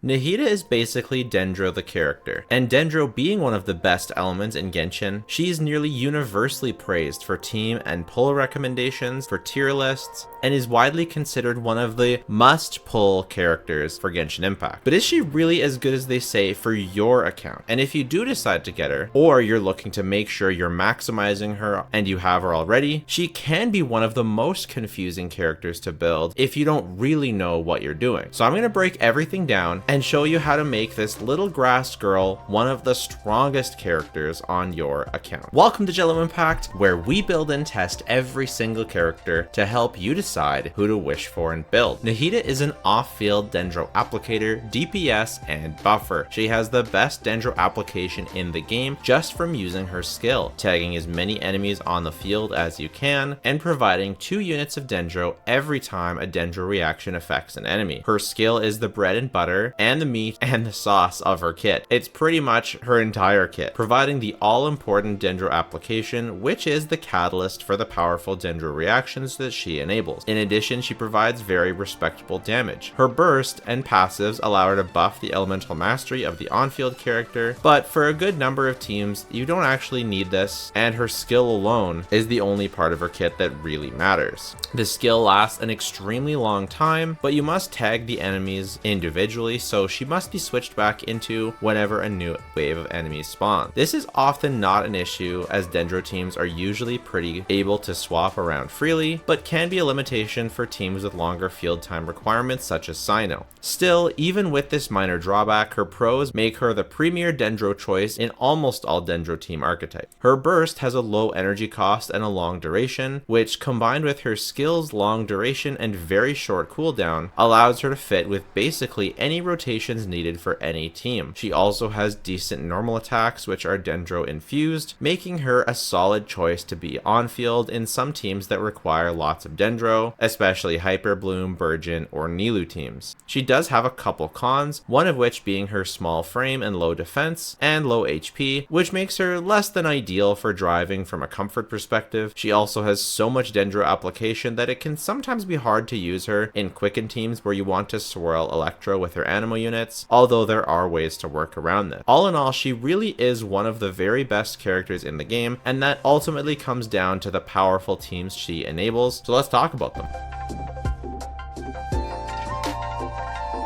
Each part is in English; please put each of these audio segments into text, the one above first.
Nahida is basically Dendro the character, and Dendro being one of the best elements in Genshin, she is nearly universally praised for team and pull recommendations for tier lists, and is widely considered one of the must-pull characters for Genshin Impact. But is she really as good as they say for your account? And if you do decide to get her, or you're looking to make sure you're maximizing her and you have her already, she can be one of the most confusing characters to build if you don't really know what you're doing. So I'm going to break everything down and show you how to make this little grass girl one of the strongest characters on your account. Welcome to Jello Impact, where we build and test every single character to help you decide who to wish for and build. Nahida is an off-field Dendro applicator, DPS, and buffer. She has the best Dendro application in the game just from using her skill, tagging as many enemies on the field as you can, and providing 2 units of Dendro every time a Dendro reaction affects an enemy. Her skill is the bread and butter, and the meat and the sauce of her kit. It's pretty much her entire kit, providing the all-important Dendro application, which is the catalyst for the powerful Dendro reactions that she enables. In addition, she provides very respectable damage. Her burst and passives allow her to buff the elemental mastery of the on-field character, but for a good number of teams, you don't actually need this, and her skill alone is the only part of her kit that really matters. The skill lasts an extremely long time, but you must tag the enemies individually, so she must be switched back into whenever a new wave of enemies spawn. This is often not an issue, as Dendro teams are usually pretty able to swap around freely, but can be a limitation for teams with longer field time requirements such as Cyno. Still, even with this minor drawback, her pros make her the premier Dendro choice in almost all Dendro team archetypes. Her burst has a low energy cost and a long duration, which combined with her skill's long duration and very short cooldown allows her to fit with basically any rotations needed for any team. She also has decent normal attacks, which are Dendro infused, making her a solid choice to be on field in some teams that require lots of Dendro, especially Hyper Bloom, Burgeon, or Nilou teams. She does have a couple cons, one of which being her small frame and low defense and low HP, which makes her less than ideal for driving from a comfort perspective. She also has so much Dendro application that it can sometimes be hard to use her in quicken teams where you want to swirl Electro with her animal units, although there are ways to work around this. All in all, she really is one of the very best characters in the game, and that ultimately comes down to the powerful teams she enables, so let's talk about them.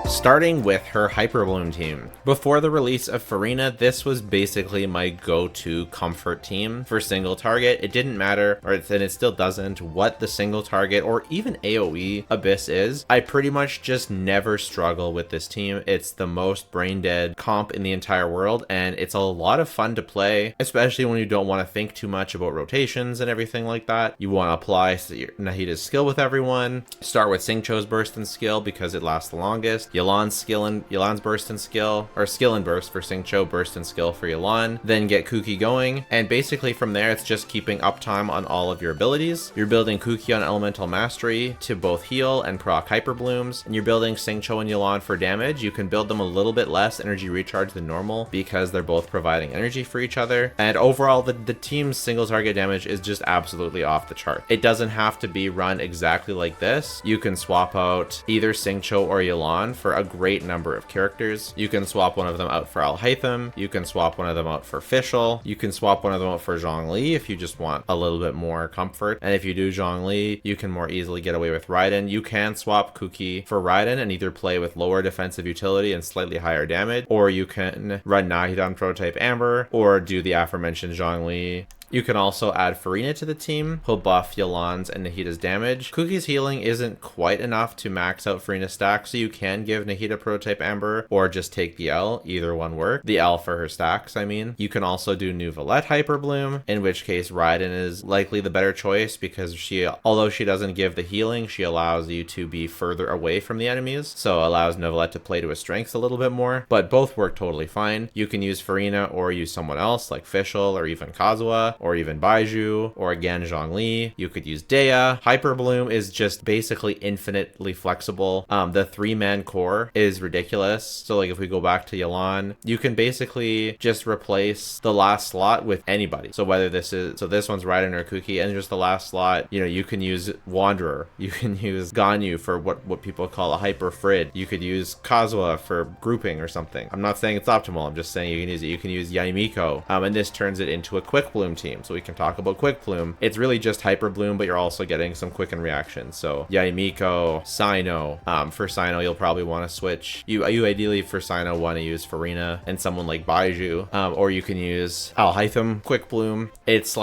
Starting with her Hyper Bloom team. Before the release of Farina, this was basically my go-to comfort team for single target. It didn't matter, and it still doesn't, what the single target or even AoE Abyss is. I pretty much just never struggle with this team. It's the most brain dead comp in the entire world, and it's a lot of fun to play, especially when you don't want to think too much about rotations and everything like that. You want to apply Nahida's skill with everyone. Start with Xingqiu's burst and skill because it lasts the longest. Yelan's burst and skill, or skill and burst for Xingqiu, burst and skill for Yelan, then get Kuki going, and basically from there it's just keeping uptime on all of your abilities. You're building Kuki on elemental mastery to both heal and proc hyper blooms, and you're building Xingqiu and Yelan for damage. You can build them a little bit less energy recharge than normal because they're both providing energy for each other, and overall the team's single target damage is just absolutely off the chart. It doesn't have to be run exactly like this. You can swap out either Xingqiu or Yelan for a great number of characters. You can swap one of them out for Alhaitham, you can swap one of them out for Fischl, you can swap one of them out for Zhongli if you just want a little bit more comfort, and if you do Zhongli, you can more easily get away with Raiden. You can swap Kuki for Raiden and either play with lower defensive utility and slightly higher damage, or you can run Nahida on Prototype Amber, or do the aforementioned Zhongli. You can also add Farina to the team, who'll buff Yelan's and Nahida's damage. Kuki's healing isn't quite enough to max out Farina's stack, so you can give Nahida Prototype Amber or just take the L, either one work. The L for her stacks, I mean. You can also do Nuvolette Hyper Bloom, in which case Raiden is likely the better choice because although she doesn't give the healing, she allows you to be further away from the enemies, so allows Nuvolette to play to his strengths a little bit more, but both work totally fine. You can use Farina or use someone else like Fischl or even Kazuha, or even Baiju, or again Zhongli. You could use Dea. Hyper Bloom is just basically infinitely flexible. The 3-man core is ridiculous. So like if we go back to Yelan, you can basically just replace the last slot with anybody. So whether this one's Raiden or Kuki, and just the last slot, you know, you can use Wanderer, you can use Ganyu for what people call a Hyper Frid, you could use Kazuha for grouping or something. I'm not saying it's optimal, I'm just saying you can use it. You can use Yaimiko, and this turns it into a Quick Bloom team. So we can talk about Quick Bloom. It's really just Hyper Bloom, but you're also getting some quicken reactions. So Yaimiko, Sino. For Sino, you'll probably want to switch. You ideally for Sino want to use Farina and someone like Baiju, or you can use Alhaitham Quick Bloom. It's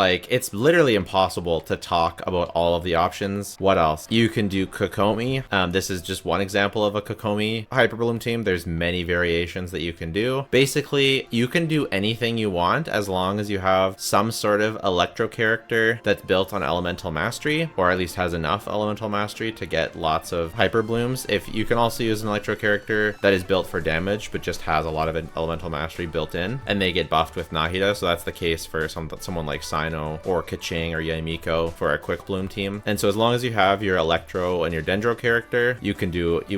literally impossible to talk about all of the options. What else? You can do Kokomi. This is just one example of a Kokomi Hyper Bloom team. There's many variations that you can do. Basically, you can do anything you want as long as you have some sort of electro character that's built on elemental mastery, or at least has enough elemental mastery to get lots of Hyper Blooms. If you can also use an electro character that is built for damage but just has a lot of elemental mastery built in, and they get buffed with Nahida. So that's the case for someone like Sino or Kaching or Yaimiko for a Quick Bloom team. And so as long as you have your electro and your dendro character, you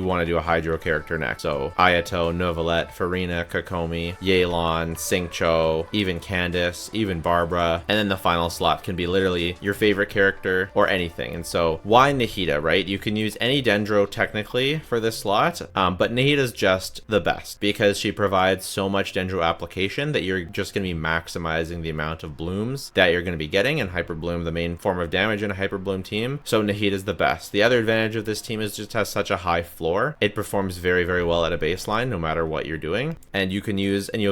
want to do a hydro character next. So Ayato, Novelette, Farina, Kokomi, Yelan, Xingqiu, even Candace, even Barbara, and then the final slot can be literally your favorite character or anything. And so why Nahida, right? You can use any dendro technically for this slot, but Nahida's just the best because she provides so much dendro application that you're just going to be maximizing the amount of blooms that you're going to be getting, and Hyper Bloom, the main form of damage in a Hyper Bloom team. So Nahida's the best. The other advantage of this team is just has such a high floor. It performs very, very well at a baseline no matter what you're doing. And you can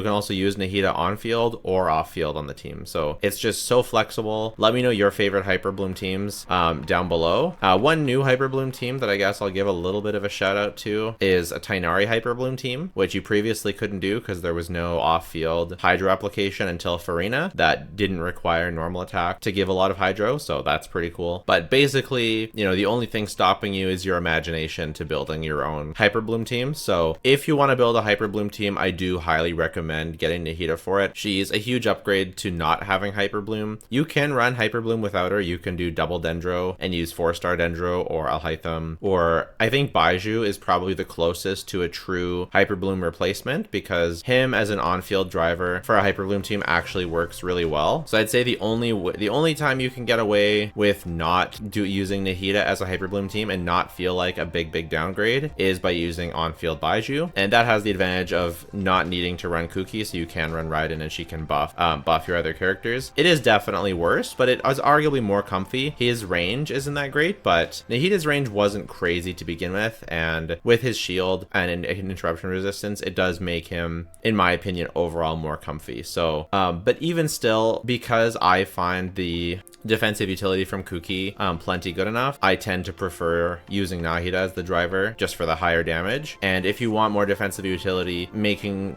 also use Nahida on field or off field on the team. So it's just so flexible. Let me know your favorite Hyper Bloom teams down below. One new Hyper Bloom team that I guess I'll give a little bit of a shout out to is a Tighnari Hyper Bloom team, which you previously couldn't do because there was no off-field hydro application until Farina that didn't require normal attack to give a lot of hydro. So that's pretty cool. But basically, you know, the only thing stopping you is your imagination to building your own Hyper Bloom team. So if you want to build a Hyper Bloom team, I do highly recommend getting Nahida for it. She's a huge upgrade to not having Hyper Bloom. You can run Hyper Bloom without her. You can do double Dendro and use 4-star Dendro or Alhaitham, or I think Baiju is probably the closest to a true Hyper Bloom replacement because him as an on-field driver for a Hyper Bloom team actually works really well. So I'd say the only time you can get away with not using Nahida as a Hyper Bloom team and not feel like a big downgrade is by using on-field Baiju, and that has the advantage of not needing to run Kuki, so you can run Raiden and she can buff your other characters. It is definitely worse, but it is arguably more comfy. His range isn't that great, but Nahida's range wasn't crazy to begin with, and with his shield and interruption resistance, it does make him, in my opinion, overall more comfy. So but even still, because I find the defensive utility from Kuki plenty good enough, I tend to prefer using Nahida as the driver just for the higher damage. And if you want more defensive utility, keeping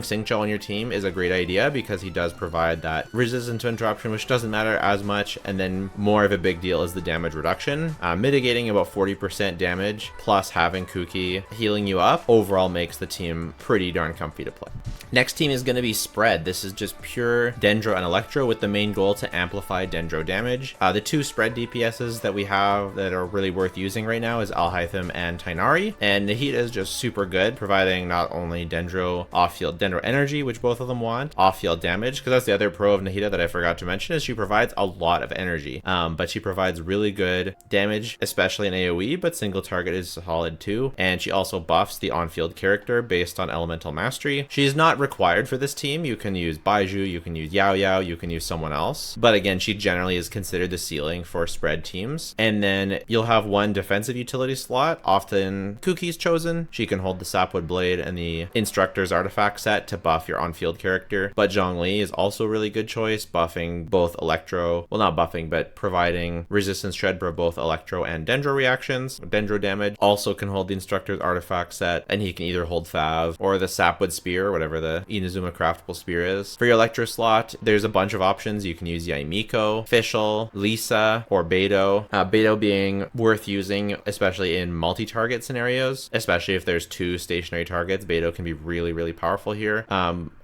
Xingqiu on your team is a great idea because he does provide that resistance to interruption, which doesn't matter as much, and then more of a big deal is the damage reduction. Mitigating about 40% damage plus having Kuki healing you up overall makes the team pretty darn comfy to play. Next team is going to be Spread. This is just pure Dendro and Electro with the main goal to amplify Dendro damage. The two Spread DPSs that we have that are really worth using right now is Alhaitham and Tighnari, and Nahida is just super good, providing not only Dendro off-field Dendro energy, which both of them want, off-field damage, because that's the other pro of Nahida that I forgot to mention, is she provides a lot of energy, but she provides really good damage, especially in AoE, but single target is solid too, and she also buffs the on-field character based on elemental mastery. She's not required for this team. You can use Baiju, you can use Yao Yao, you can use someone else, but again, she generally is considered the ceiling for Spread teams. And then you'll have one defensive utility slot. Often Kuki's chosen. She can hold the Sapwood Blade and the Instructor's Artifact set to buff your on-field character, but Zhongli is also a really good choice, buffing both Electro, well, not buffing, but providing resistance shred for both Electro and Dendro reactions. Dendro damage also can hold the Instructor's Artifact set, and he can either hold Fav or the Sapwood Spear, or whatever whatever the Inazuma craftable spear is. For your electro slot, there's a bunch of options. You can use Yaimiko, Fischl, Lisa, or Beidou. Beidou being worth using, especially in multi-target scenarios, especially if there's 2 stationary targets. Beidou can be really, really powerful here.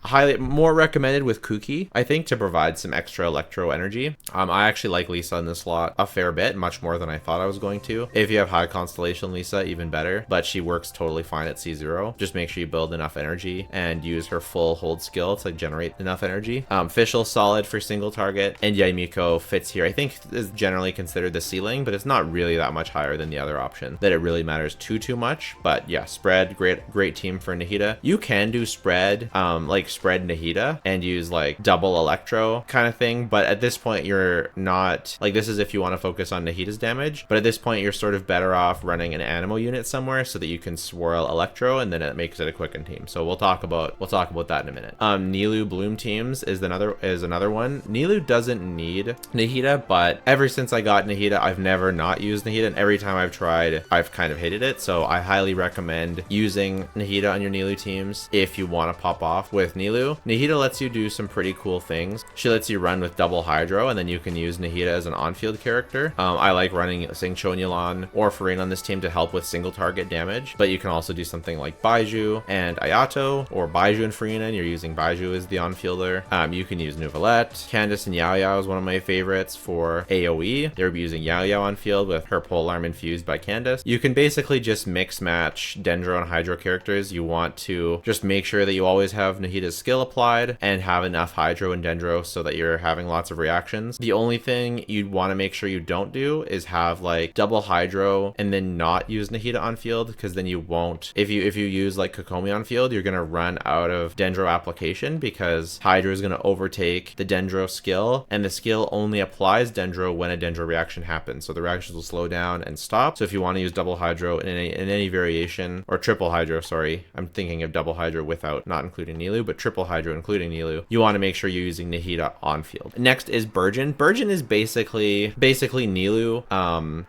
Highly more recommended with Kuki, I think, to provide some extra electro energy. I actually like Lisa in this slot a fair bit, much more than I thought I was going to. If you have high constellation Lisa, even better, but she works totally fine at C0. Just make sure you build enough energy and use her full hold skill to generate enough energy. Fischl solid for single target, and Yaimiko fits here. I think is generally considered the ceiling, but it's not really that much higher than the other option that it really matters too much. But yeah, spread, great team for Nahida. You can do spread, like spread Nahida and use like double electro kind of thing, but at this point you're not, like, this is if you want to focus on Nahida's damage, but at this point you're sort of better off running an Animo unit somewhere so that you can swirl electro, and then it makes it a quicken team. So we'll talk about that in a minute. Nilou Bloom teams is another one. Nilou doesn't need Nahida, but ever since I got Nahida, I've never not used Nahida, and every time I've tried, I've kind of hated it. So I highly recommend using Nahida on your Nilou teams if you want to pop off with Nilou. Nahida lets you do some pretty cool things. She lets you run with double Hydro, and then you can use Nahida as an on-field character. I like running Xingqiu Nilan or Farin on this team to help with single target damage, but you can also do something like Baiju and Ayato, or Baiju and Farina, and you're using Baiju as the on-fielder. You can use Nouvellette. Candace and Yao Yao is one of my favorites for AoE. They're using Yao Yao on field with her polearm infused by Candace. You can basically just mix match Dendro and Hydro characters. You want to just make sure that you always have Nahida's skill applied and have enough Hydro and Dendro so that you're having lots of reactions. The only thing you'd want to make sure you don't do is have like double Hydro and then not use Nahida on field, because then you won't, if you use like Kokomi on field, you're going to run out of Dendro application, because Hydro is going to overtake the Dendro skill, and the skill only applies Dendro when a Dendro reaction happens. So the reactions will slow down and stop. So if you want to use double Hydro in any variation, or triple Hydro, sorry, I'm thinking of double Hydro without, not including Nilou, but triple Hydro including Nilou, you want to make sure you're using Nahida on field. Next is Burgeon. Burgeon is basically Nilou.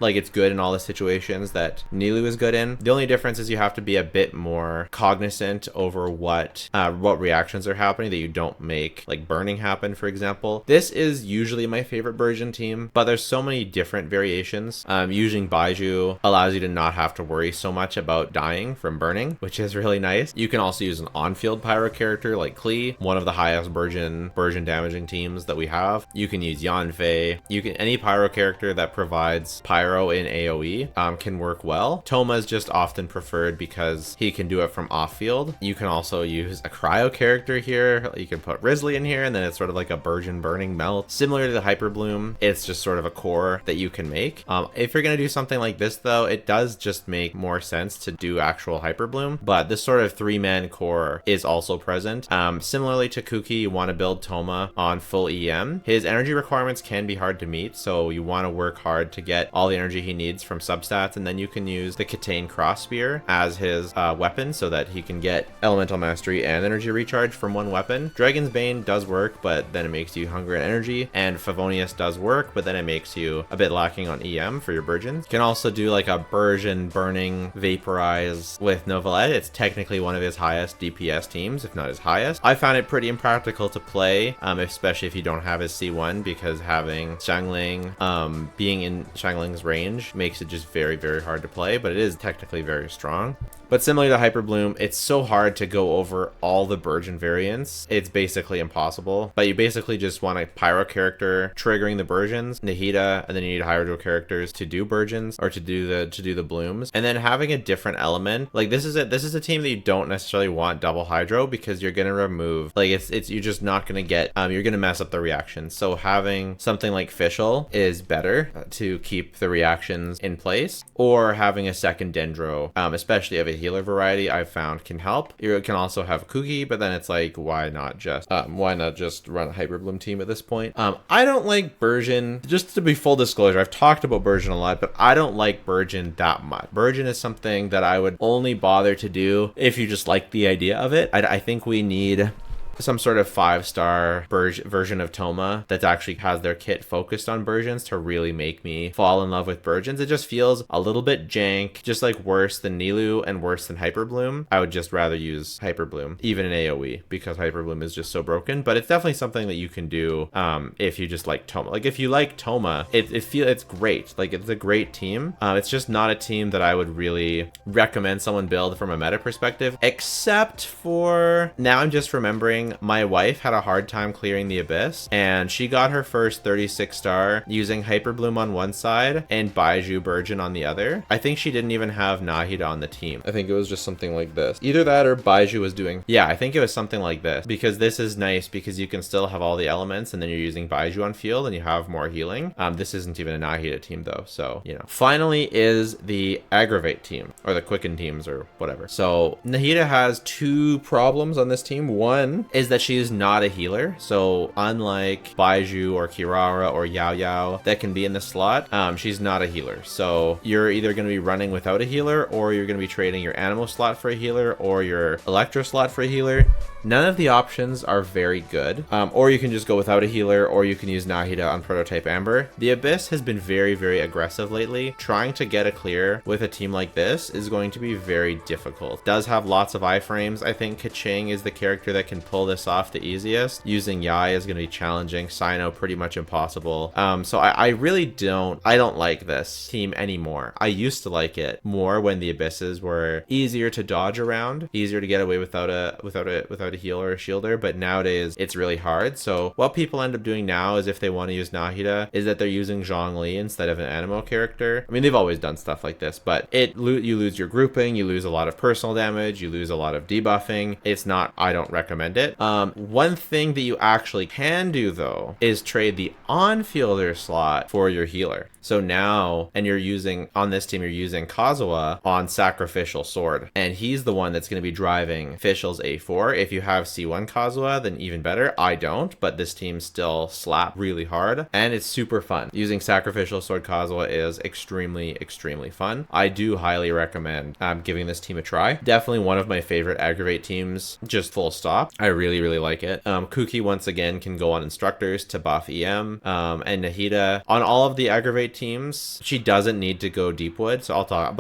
Like, it's good in all the situations that Nilou is good in. The only difference is you have to be a bit more cognizant over what reactions are happening, that you don't make like burning happen, for example. This is usually my favorite Burgeon team, but there's so many different variations. Using Baiju allows you to not have to worry so much about dying from burning, which is really nice. You can also use an on-field pyro character like Klee, one of the highest Burgeon damaging teams that we have. You can use Yanfei. Any pyro character that provides pyro in AoE can work well. Toma is just often preferred because he can do it from off-field. You can also use a cryo character here. You can put Risley in here, and then it's sort of like a Burgeon burning melt. Similar to the Hyper Bloom, it's just sort of a core that you can make. If you're going to do something like this, though, it does just make more sense to do actual Hyper Bloom, but this sort of 3-man core is also present. Similarly to Kuki, you want to build Toma on full EM. His energy requirements can be hard to meet, so you want to work hard to get all the energy he needs from substats, and then you can use the Katane Cross Spear as his weapon so that he can get Elemental Mastery and energy recharge from one weapon. Dragon's Bane does work, but then it makes you hunger and energy, and Favonius does work, but then it makes you a bit lacking on EM for your Burgeons. You can also do like a Burgeon Burning Vaporize with Novelette. It's technically one of his highest DPS teams, if not his highest. I found it pretty impractical to play, especially if you don't have his C1, because having Xiangling, being in Xiangling's range makes it just very, very hard to play, but it is technically very strong. But similar to Hyper Bloom, it's so hard to go over all the Burgeon variants. It's basically impossible. But you basically just want a Pyro character triggering the Burgeons, Nahida, and then you need Hydro characters to do Burgeons, or to do the Blooms. And then having a different element, like this is a team that you don't necessarily want double Hydro, because you're gonna remove, like you're just not gonna get, you're gonna mess up the reactions. So having something like Fischl is better to keep the reactions in place, or having a second Dendro, especially of a healer variety, I've found can help. You can also have Kuki, but then it's like, why not just run a Hyper Bloom team at this point? I don't like Burgeon. Just to be full disclosure, I've talked about Burgeon a lot, but I don't like Burgeon that much. Burgeon is something that I would only bother to do if you just like the idea of it. I think we need some sort of 5-star version of Toma that actually has their kit focused on Burgeons to really make me fall in love with Burgeons. It just feels a little bit jank, just like worse than Nilou and worse than Hyperbloom. I would just rather use Hyperbloom, even in AoE, because Hyperbloom is just so broken. But it's definitely something that you can do if you just like Toma. Like if you like Toma, it's great. Like it's a great team. It's just not a team that I would really recommend someone build from a meta perspective, except for, now I'm just remembering, my wife had a hard time clearing the Abyss, and she got her first 36 star using Hyperbloom on one side and Baiju Burgeon on the other. I think she didn't even have Nahida on the team. I think it was just something like this. Either that or Baiju was doing, yeah, I think it was something like this, because this is nice because you can still have all the elements and then you're using Baiju on field and you have more healing. This isn't even a Nahida team though, so, you know. Finally is the Aggravate team, or the Quicken teams, or whatever. So Nahida has two problems on this team. One is that she is not a healer. So unlike Baiju or Kirara or Yao Yao that can be in the slot, she's not a healer. So you're either going to be running without a healer, or you're going to be trading your Animo slot for a healer, or your Electro slot for a healer. None of the options are very good. Or you can just go without a healer, or you can use Nahida on Prototype Amber. The Abyss has been very, very aggressive lately. Trying to get a clear with a team like this is going to be very difficult. Does have lots of iframes. I think Keqing is the character that can pull this off the easiest. Using Yai is going to be challenging. Sino pretty much impossible. So I really don't like this team anymore. I used to like it more when the Abysses were easier to dodge around, easier to get away without a healer or shielder, but nowadays it's really hard. So what people end up doing now is, if they want to use Nahida, is that they're using Zhongli instead of an Animo character. I mean, they've always done stuff like this, but you lose your grouping, you lose a lot of personal damage, you lose a lot of debuffing. It's not, I don't recommend it. One thing that you actually can do though is trade the on-fielder slot for your healer. So now, and you're using, on this team, you're using Kazuha on Sacrificial Sword, and he's the one that's going to be driving Fischl's A4. If you have C1 Kazuha, then even better. I don't, but this team still slap really hard, and it's super fun. Using Sacrificial Sword Kazuha is extremely, extremely fun. I do highly recommend giving this team a try. Definitely one of my favorite Aggravate teams, just full stop. I really, really like it. Kuki, once again, can go on Instructors to buff EM, and Nahida on all of the Aggravate teams, she doesn't need to go Deepwood, so I'll talk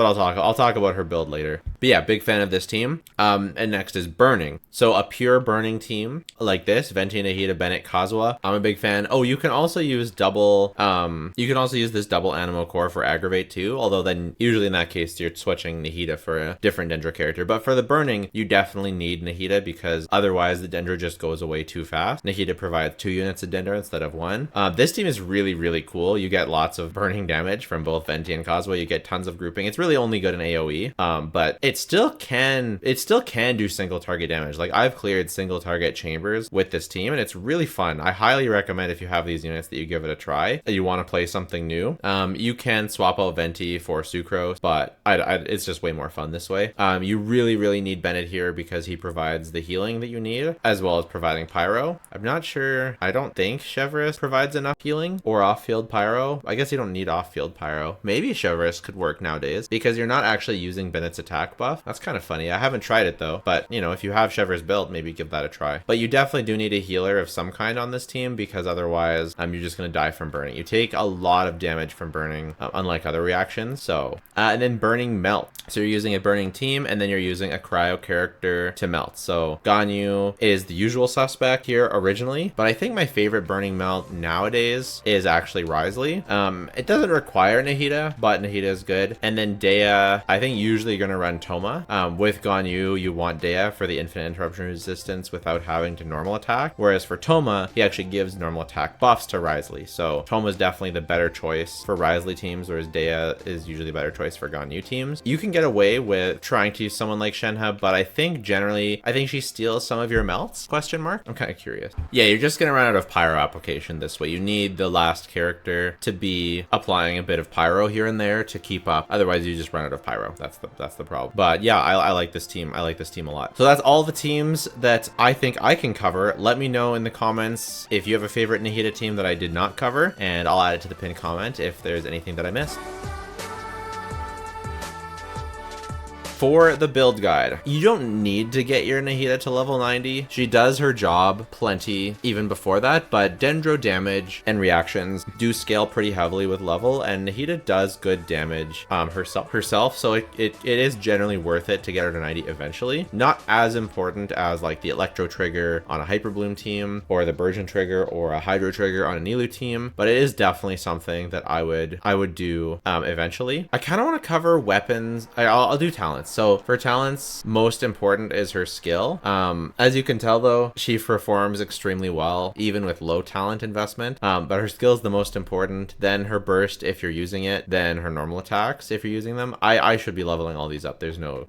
about her build later. But yeah, big fan of this team. And next is Burning. So a pure Burning team like this, Venti, Nahida, Bennett, Kazuha, I'm a big fan. Oh, you can also use this double Animo core for Aggravate too, although then usually in that case you're switching Nahida for a different Dendro character. But for the Burning, you definitely need Nahida, because otherwise the Dendro just goes away too fast. Nahida provides 2 units of Dendro instead of 1. This team is really, really cool. You get lots of burning damage from both Venti and Kazuha. You get tons of grouping. It's really only good in AoE, but it still can do single target damage. Like, I've cleared single target chambers with this team, and it's really fun. I highly recommend, if you have these units, that you give it a try. You want to play something new. You can swap out Venti for Sucrose, but it's just way more fun this way. You really, really need Bennett here because he provides the healing that you need, as well as providing Pyro. I'm not sure. I don't think Chevreuse provides enough healing or off-field Pyro. I guess you don't need off-field Pyro. Maybe Chevreuse could work nowadays because you're not actually using Bennett's attack buff. That's kind of funny. I haven't tried it though, but you know, if you have Chevreuse built, maybe give that a try. But you definitely do need a healer of some kind on this team, because otherwise you're just going to die from burning. You take a lot of damage from burning, unlike other reactions. So and then Burning Melt. So you're using a burning team, and then you're using a cryo character to melt. So Ganyu is the usual suspect here originally, but I think my favorite Burning Melt nowadays is actually Wriothesley. It doesn't require Nahida, but Nahida is good. And then Dea, I think usually you're going to run Toma. With Ganyu, you want Dea for the infinite interruption resistance without having to normal attack. Whereas for Toma, he actually gives normal attack buffs to Wriothesley. So Toma is definitely the better choice for Wriothesley teams, whereas Dea is usually the better choice for Ganyu teams. You can get away with trying to use someone like Shenhe, but I think she steals some of your melts? Question mark? I'm kind of curious. Yeah, you're just going to run out of Pyro application this way. You need the last character to be applying a bit of Pyro here and there to keep up. Otherwise, you just run out of Pyro. That's the problem. But yeah, I like this team. I like this team a lot. So that's all the teams that I think I can cover. Let me know in the comments if you have a favorite Nahida team that I did not cover, and I'll add it to the pinned comment if there's anything that I missed. For the build guide, you don't need to get your Nahida to level 90. She does her job plenty even before that, but Dendro damage and reactions do scale pretty heavily with level, and Nahida does good damage herself, so it is generally worth it to get her to 90 eventually. Not as important as like the Electro trigger on a Hyper Bloom team, or the Burgeon trigger or a Hydro trigger on a Nilu team, but it is definitely something that I would do eventually. I kind of want to cover weapons. I'll do talents. So for talents, most important is her skill. As you can tell though, she performs extremely well even with low talent investment, but her skill is the most important, then her burst if you're using it, then her normal attacks if you're using them. I should be leveling all these up. There's no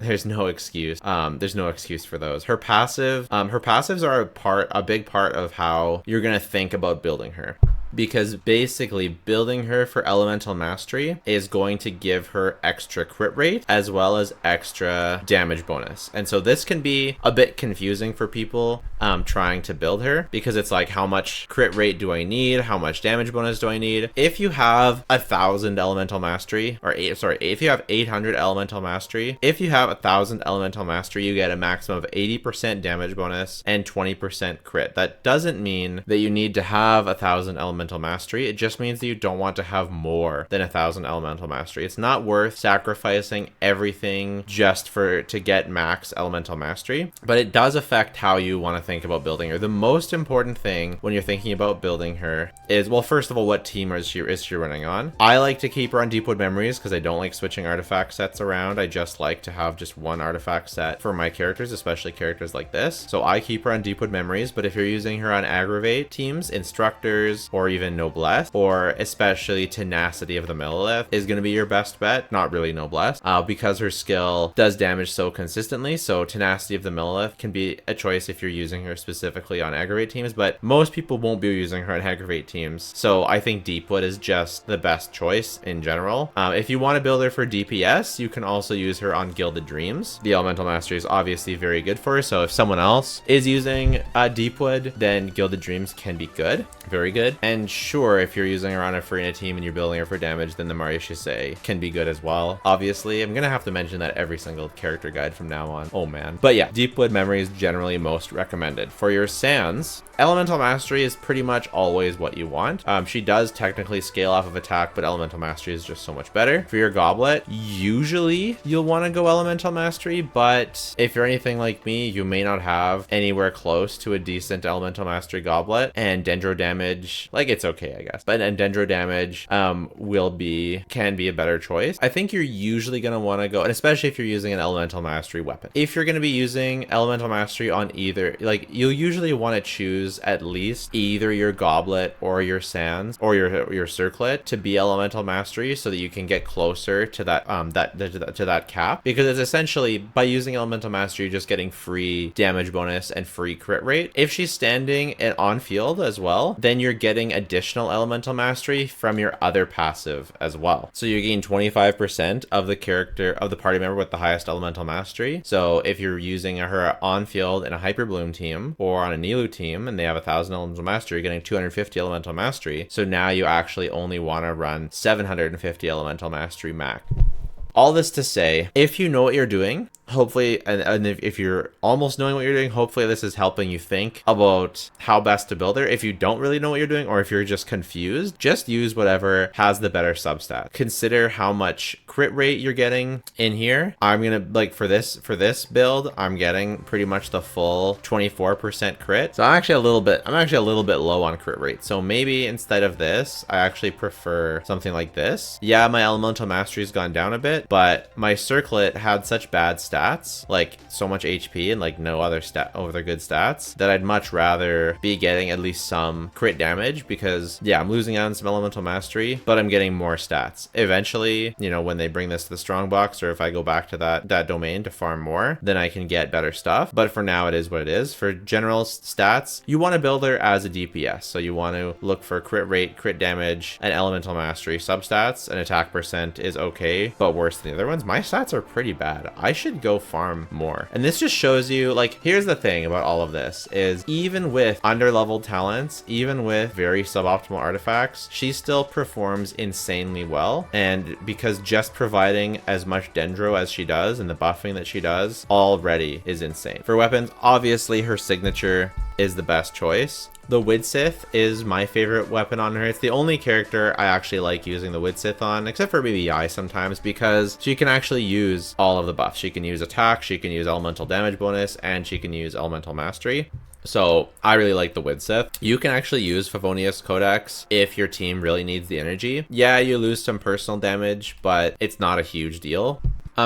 excuse. There's no excuse for those. Her passives are a big part of how you're gonna think about building her, because basically building her for elemental mastery is going to give her extra crit rate as well as extra damage bonus. And so this can be a bit confusing for people trying to build her, because it's like, how much crit rate do I need? How much damage bonus do I need? If you have 1,000 elemental mastery, if you have 800 elemental mastery, if you have 1,000 elemental mastery, you get a maximum of 80% damage bonus and 20% crit. That doesn't mean that you need to have 1,000 elemental mastery. It just means that you don't want to have more than 1,000 elemental mastery. It's not worth sacrificing everything just to get max elemental mastery, but it does affect how you want to think about building her. The most important thing when you're thinking about building her is, well, first of all, what team is she running on? I like to keep her on Deepwood Memories because I don't like switching artifact sets around. I just like to have just one artifact set for my characters, especially characters like this. So I keep her on Deepwood Memories, but if you're using her on Aggravate teams, Instructors, or even Noblesse, or especially Tenacity of the Millelith is going to be your best bet. Not really Noblesse, because her skill does damage so consistently. So Tenacity of the Millelith can be a choice if you're using her specifically on Aggravate teams, but most people won't be using her on Aggravate teams. So I think Deepwood is just the best choice in general. If you want to build her for DPS, you can also use her on Gilded Dreams. The Elemental Mastery is obviously very good for her, so if someone else is using Deepwood, then Gilded Dreams can be good, very good. And sure, if you're using her on a Farina team and you're building her for damage, then the Maria Shisei can be good as well. Obviously, I'm gonna have to mention that every single character guide from now on. Oh man. But yeah, Deepwood Memory is generally most recommended. For your Sans, Elemental Mastery is pretty much always what you want. She does technically scale off of attack, but Elemental Mastery is just so much better. For your Goblet, usually you'll want to go Elemental Mastery, but if you're anything like me, you may not have anywhere close to a decent Elemental Mastery Goblet, and Dendro damage, like, it's okay, I guess. But and Dendro damage can be a better choice. I think you're usually going to want to go, and especially if you're using an Elemental Mastery weapon. If you're going to be using Elemental Mastery on either, like, you'll usually want to choose at least either your Goblet or your Sans or your Circlet to be Elemental Mastery, so that you can get closer to that that cap, because it's essentially, by using Elemental Mastery, you're just getting free damage bonus and free crit rate. If she's standing on field as well, then you're getting additional Elemental Mastery from your other passive as well. So you gain 25% of the party member with the highest Elemental Mastery. So if you're using her on field in a Hyper Bloom team or on a Nilu team and they have 1,000 Elemental Mastery, you're getting 250 Elemental Mastery. So now you actually only want to run 750 Elemental Mastery max. All this to say, if you know what you're doing, hopefully, and if you're almost knowing what you're doing, hopefully this is helping you think about how best to build her. If you don't really know what you're doing, or if you're just confused, just use whatever has the better substat. Consider how much crit rate you're getting in here. I'm gonna, like, for this build, I'm getting pretty much the full 24% crit. So I'm actually a little bit low on crit rate. So maybe instead of this, I actually prefer something like this. Yeah, my Elemental Mastery's gone down a bit, but my Circlet had such bad stats, like so much HP and like no other good stats, that I'd much rather be getting at least some crit damage, because yeah, I'm losing out on some Elemental Mastery, but I'm getting more stats. Eventually, you know, when they bring this to the strong box, or if I go back to that domain to farm more, then I can get better stuff. But for now, it is what it is. For general stats, you want to build her as a DPS, so you want to look for crit rate, crit damage, and Elemental Mastery substats. An attack percent is okay, but worse worse than the other ones. My stats are pretty bad. I should go farm more. And this just shows you, like, here's the thing about all of this is even with under-leveled talents, even with very suboptimal artifacts, she still performs insanely well. And because just providing as much dendro as she does and the buffing that she does already is insane. For weapons, obviously her signature is the best choice. The Widsith is my favorite weapon on her. It's the only character I actually like using the Widsith on, except for maybe Yi sometimes, because she can actually use all of the buffs. She can use attack, she can use elemental damage bonus, and she can use elemental mastery. So I really like the Widsith. You can actually use Favonius Codex if your team really needs the energy. Yeah, you lose some personal damage, but it's not a huge deal.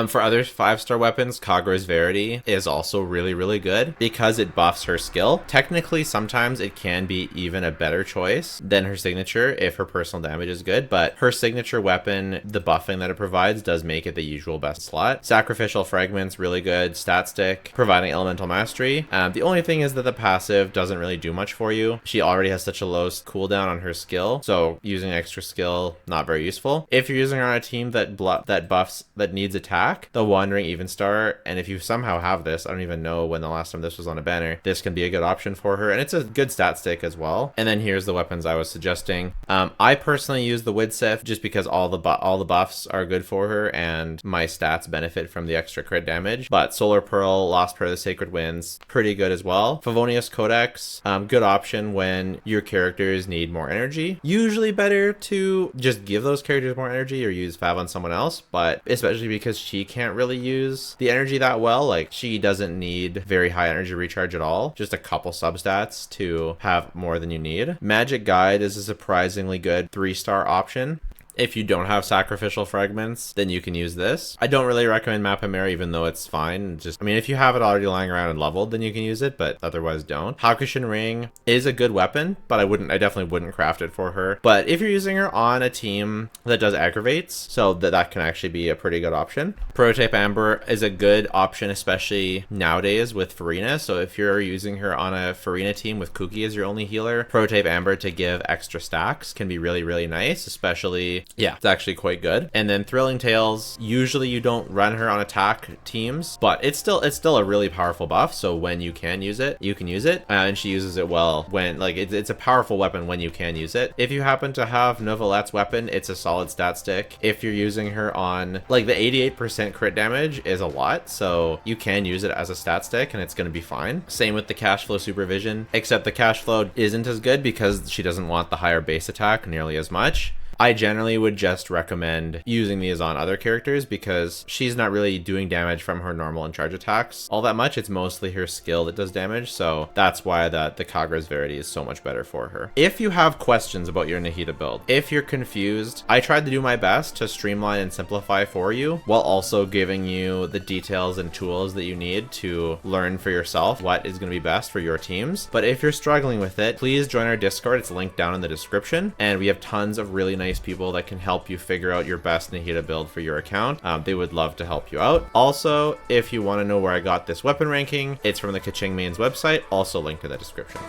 For other 5-star weapons, Kagra's Verity is also really, really good because it buffs her skill. Technically, sometimes it can be even a better choice than her signature if her personal damage is good, but her signature weapon, the buffing that it provides, does make it the usual best slot. Sacrificial Fragments, really good. Stat Stick, providing elemental mastery. The only thing is that the passive doesn't really do much for you. She already has such a low cooldown on her skill, so using extra skill, not very useful. If you're using her on a team that needs attack, the Wandering Evenstar, and if you somehow have this, I don't even know when the last time this was on a banner, this can be a good option for her, and it's a good stat stick as well. And then here's the weapons I was suggesting. I personally use the Widsith just because all the buffs are good for her and my stats benefit from the extra crit damage. But Solar Pearl, Lost Prayer of the Sacred Winds, pretty good as well. Favonius Codex, good option when your characters need more energy. Usually better to just give those characters more energy or use Fav on someone else, but especially because she can't really use the energy that well. Like, she doesn't need very high energy recharge at all, just a couple substats to have more than you need. Magic Guide is a surprisingly good 3-star option. If you don't have Sacrificial Fragments, then you can use this. I don't really recommend Mapamera, even though it's fine. Just, I mean, if you have it already lying around and leveled, then you can use it, but otherwise don't. Hakushin Ring is a good weapon, but I definitely wouldn't craft it for her. But if you're using her on a team that does aggravates, so that can actually be a pretty good option. Prototype Amber is a good option, especially nowadays with Farina. So if you're using her on a Farina team with Kuki as your only healer, Prototype Amber to give extra stacks can be really, really nice, especially. Yeah, it's actually quite good. And then Thrilling Tales, usually you don't run her on attack teams, but it's still a really powerful buff. So when you can use it, you can use it. And she uses it well when, like, it's a powerful weapon when you can use it. If you happen to have Novelette's weapon, it's a solid stat stick. If you're using her on, like, the 88% crit damage is a lot, so you can use it as a stat stick and it's going to be fine. Same with the Cash Flow Supervision, except the Cash Flow isn't as good because she doesn't want the higher base attack nearly as much. I generally would just recommend using these on other characters because she's not really doing damage from her normal and charge attacks all that much. It's mostly her skill that does damage, so that's why the Kagra's Verity is so much better for her. If you have questions about your Nahida build, if you're confused, I tried to do my best to streamline and simplify for you while also giving you the details and tools that you need to learn for yourself what is going to be best for your teams. But if you're struggling with it, please join our Discord. It's linked down in the description, and we have tons of really nice people that can help you figure out your best Nahida build for your account. They would love to help you out. Also, if you want to know where I got this weapon ranking, it's from the Kaching Mains website, also linked in the description.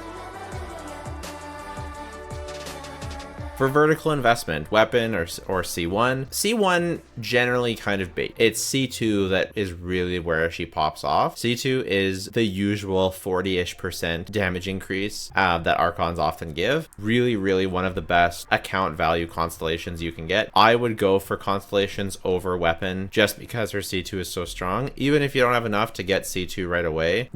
For vertical investment, weapon or C1. C1 generally kind of bait. It's C2 that is really where she pops off. C2 is the usual 40-ish% damage increase that Archons often give. Really, really one of the best account value constellations you can get. I would go for constellations over weapon just because her C2 is so strong. Even if you don't have enough to get C2 right away,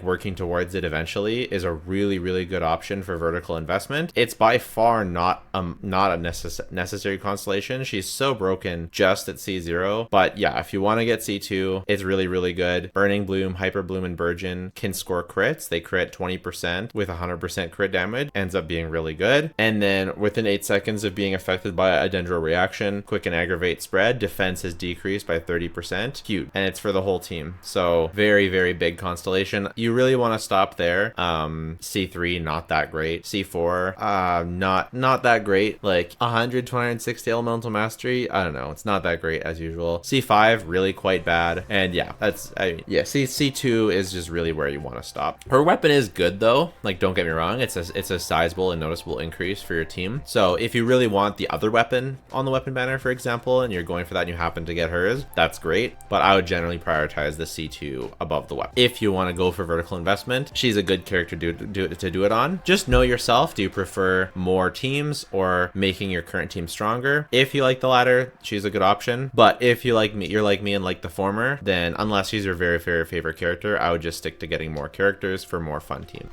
working towards it eventually is a really, really good option for vertical investment. It's by far not a necessary constellation. She's so broken just at C0, but yeah, if you want to get C2, it's really, really good. Burning Bloom, Hyper Bloom, and Burgeon can score crits. They crit 20% with 100% crit damage, ends up being really good. And then within 8 seconds of being affected by a Dendro reaction, quick and aggravate spread, defense is decreased by 30%. Cute. And it's for the whole team. So very, very big constellation. You really want to stop there. C3, not that great. C4, not that that great. Like 100 to 160 elemental mastery, I don't know, it's not that great as usual. C5 really quite bad, and yeah, that's yeah, C2 is just really where you want to stop. Her weapon is good though, like don't get me wrong, it's a sizable and noticeable increase for your team. So if you really want the other weapon on the weapon banner, for example, and you're going for that and you happen to get hers, that's great, but I would generally prioritize the C2 above the weapon. If you want to go for vertical investment, she's a good character to do it on. Just know yourself. Do you prefer more teams or making your current team stronger? If you like the latter, she's a good option. But if you're like me and like the former, then unless she's your very favorite character, I would just stick to getting more characters for more fun teams.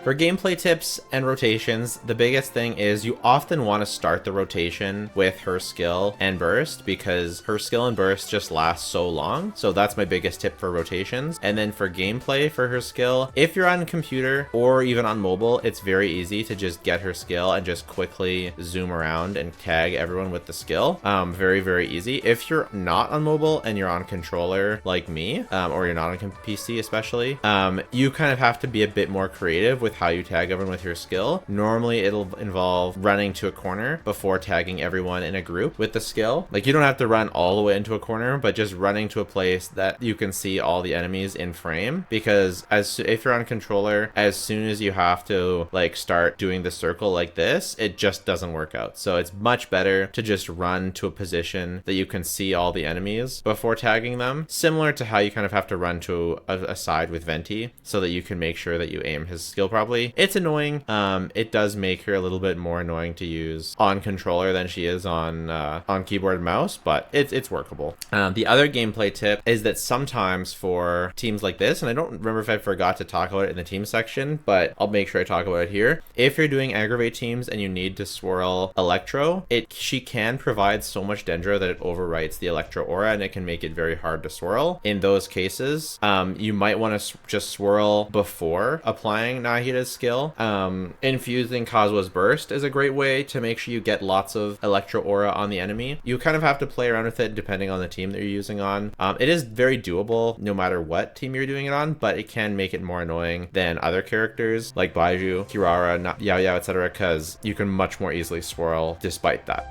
For gameplay tips and rotations, the biggest thing is you often want to start the rotation with her skill and burst because her skill and burst just last so long. So that's my biggest tip for rotations. And then for gameplay for her skill, if you're on computer or even on mobile, it's very easy to just get her skill and just quickly zoom around and tag everyone with the skill. Very easy. If you're not on mobile and you're on controller like me, or you're not on PC especially, you kind of have to be a bit more creative with how you tag everyone with your skill. Normally it'll involve running to a corner before tagging everyone in a group with the skill. Like you don't have to run all the way into a corner, but just running to a place that you can see all the enemies in frame, because if you're on controller, as soon as you have to like start doing the circle like this, it just doesn't work out. So it's much better to just run to a position that you can see all the enemies before tagging them, similar to how you kind of have to run to a side with Venti so that you can make sure that you aim his skill properly. It's annoying. It does make her a little bit more annoying to use on controller than she is on keyboard and mouse, but it's workable. The other gameplay tip is that sometimes for teams like this, and I don't remember if I forgot to talk about it in the team section, but I'll make sure I talk about it here. If you're doing aggravate teams and you need to swirl Electro, she can provide so much Dendro that it overwrites the Electro aura and it can make it very hard to swirl. In those cases, you might want to just swirl before applying Nahida's skill. Infusing Kazuha's burst is a great way to make sure you get lots of Electro aura on the enemy. You kind of have to play around with it depending on the team that you're using on. It is very doable no matter what team you're doing it on, but it can make it more annoying than other characters like Baiju, Kirara, Yao Yao, etc., because you can much more easily swirl despite that.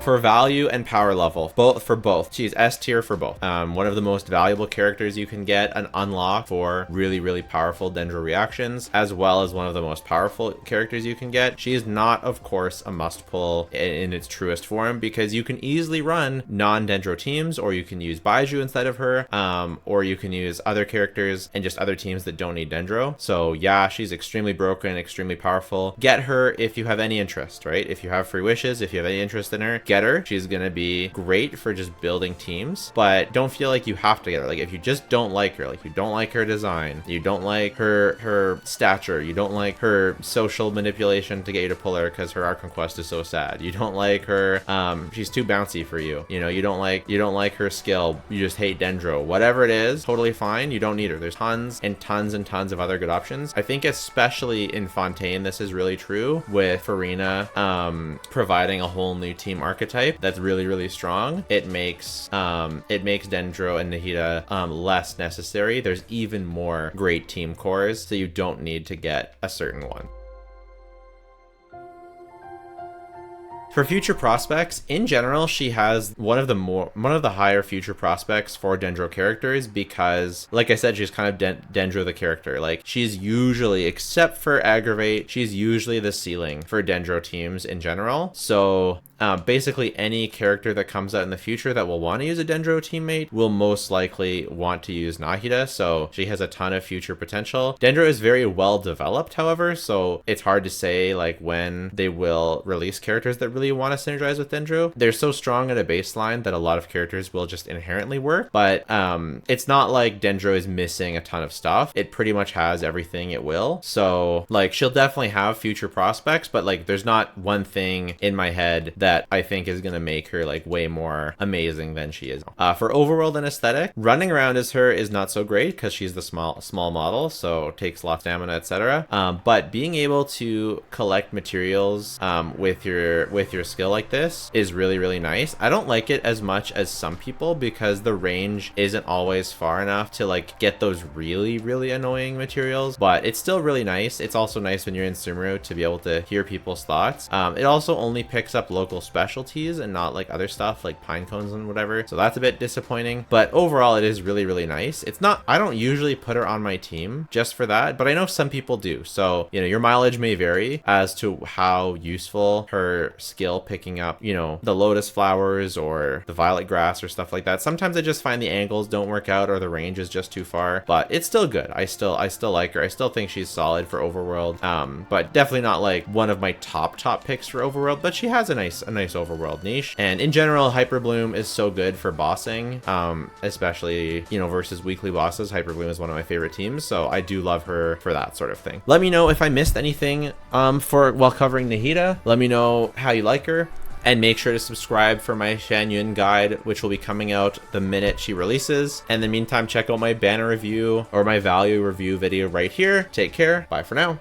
For value and power level, both. She's S tier for both. One of the most valuable characters you can get an unlock for really powerful Dendro reactions, as well as one of the most powerful characters you can get. She is not, of course, a must pull in its truest form, because you can easily run non-Dendro teams, or you can use Baiju instead of her, or you can use other characters and just other teams that don't need Dendro. So yeah, she's extremely broken, extremely powerful. Get her if you have any interest, right? If you have free wishes, if you have any interest in her, get her. She's gonna be great for just building teams, but don't feel like you have to get her. Like if you just don't like her, like you don't like her design, you don't like her stature, you don't like her social manipulation to get you to pull her because her art conquest is so sad, you don't like her, she's too bouncy for you, you know, you don't like her skill, you just hate Dendro, whatever it is, totally fine, you don't need her. There's tons and tons and tons of other good options. I think especially in Fontaine this is really true, with Farina providing a whole new team archetype that's really strong. It makes Dendro and Nahida less necessary. There's even more great team cores, so you don't need to get a certain one. For future prospects, in general, she has one of the higher future prospects for Dendro characters because, like I said, she's kind of Dendro the character. Like, she's usually, except for Aggravate, she's usually the ceiling for Dendro teams in general. So basically any character that comes out in the future that will want to use a Dendro teammate will most likely want to use Nahida, so she has a ton of future potential. Dendro is very well developed, however, so it's hard to say like when they will release characters that really want to synergize with Dendro. They're so strong at a baseline that a lot of characters will just inherently work, but it's not like Dendro is missing a ton of stuff. It pretty much has everything it will, so like she'll definitely have future prospects, but like there's not one thing in my head that I think is gonna make her like way more amazing than she is. For overworld and aesthetic, running around as her is not so great because she's the small model, so takes a lot of stamina, etc. But being able to collect materials with your with your skill like this is really, really nice. I don't like it as much as some people because the range isn't always far enough to like get those really, really annoying materials, but it's still really nice. It's also nice when you're in Sumeru to be able to hear people's thoughts. It also only picks up local specialties and not like other stuff like pine cones and whatever. So that's a bit disappointing, but overall it is really, really nice. It's not, I don't usually put her on my team just for that, but I know some people do. So, you know, your mileage may vary as to how useful her skill picking up, you know, the lotus flowers or the violet grass or stuff like that. Sometimes I just find the angles don't work out or the range is just too far, but it's still good. I still like her. I still think she's solid for Overworld, but definitely not like one of my top picks for Overworld, but she has a nice Overworld niche. And in general, Hyper Bloom is so good for bossing, especially, you know, versus weekly bosses. Hyper Bloom is one of my favorite teams, so I do love her for that sort of thing. Let me know if I missed anything while covering Nahida. Let me know how you like her. And make sure to subscribe for my Shan Yun guide, which will be coming out the minute she releases. And in the meantime, check out my banner review or my value review video right here. Take care. Bye for now.